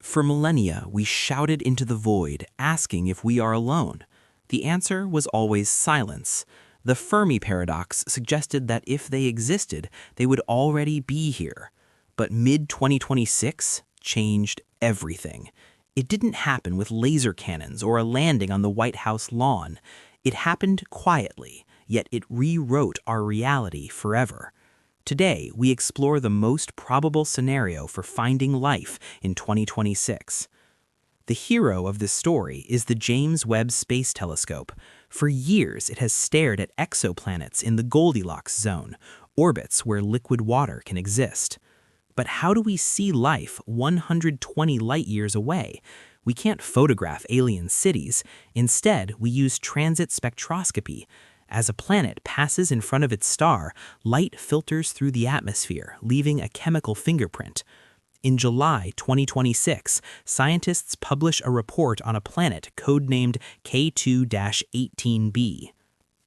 For millennia, we shouted into the void, asking if we are alone. The answer was always silence. The Fermi Paradox suggested that if they existed, they would already be here. But mid-2026 changed everything. It didn't happen with laser cannons or a landing on the White House lawn. It happened quietly, yet it rewrote our reality forever. Today, we explore the most probable scenario for finding life in 2026. The hero of this story is the James Webb Space Telescope. For years, it has stared at exoplanets in the Goldilocks Zone, orbits where liquid water can exist. But how do we see life 120 light-years away? We can't photograph alien cities. Instead, we use transit spectroscopy. As a planet passes in front of its star, light filters through the atmosphere, leaving a chemical fingerprint. In July 2026, scientists publish a report on a planet codenamed K2-18b.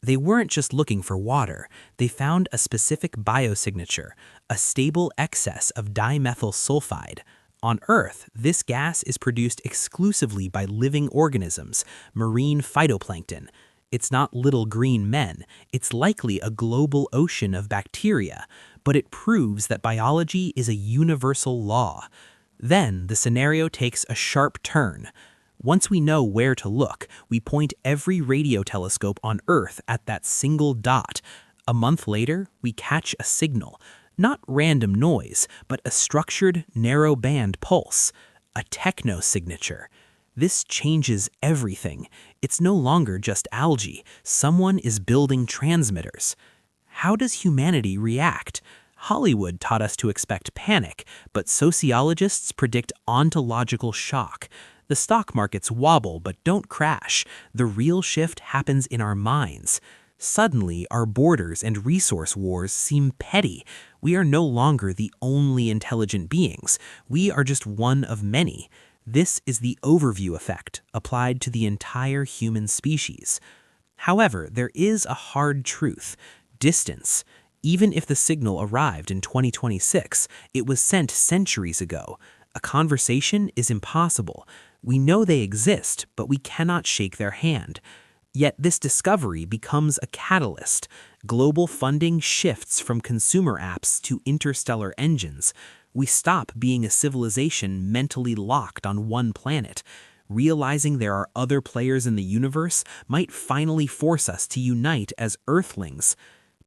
They weren't just looking for water, they found a specific biosignature, a stable excess of dimethyl sulfide. On Earth, this gas is produced exclusively by living organisms, marine phytoplankton. It's not little green men, it's likely a global ocean of bacteria, but it proves that biology is a universal law. Then the scenario takes a sharp turn. Once we know where to look, we point every radio telescope on Earth at that single dot. A month later, we catch a signal. Not random noise, but a structured, narrow-band pulse. A technosignature. This changes everything. It's no longer just algae. Someone is building transmitters. How does humanity react? Hollywood taught us to expect panic, but sociologists predict ontological shock. The stock markets wobble but don't crash. The real shift happens in our minds. Suddenly, our borders and resource wars seem petty. We are no longer the only intelligent beings. We are just one of many. This is the overview effect applied to the entire human species. However, there is a hard truth: distance. Even if the signal arrived in 2026, it was sent centuries ago. A conversation is impossible. We know they exist, but we cannot shake their hand. Yet this discovery becomes a catalyst. Global funding shifts from consumer apps to interstellar engines. We stop being a civilization mentally locked on one planet. Realizing there are other players in the universe might finally force us to unite as Earthlings.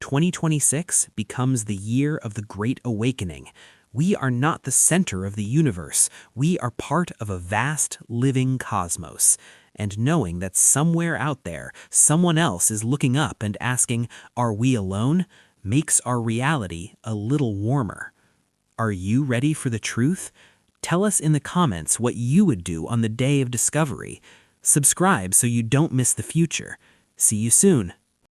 2026 becomes the year of the Great Awakening. We are not the center of the universe. We are part of a vast, living cosmos. And knowing that somewhere out there, someone else is looking up and asking, "Are we alone?" makes our reality a little warmer. Are you ready for the truth? Tell us in the comments what you would do on the day of discovery. Subscribe so you don't miss the future. See you soon.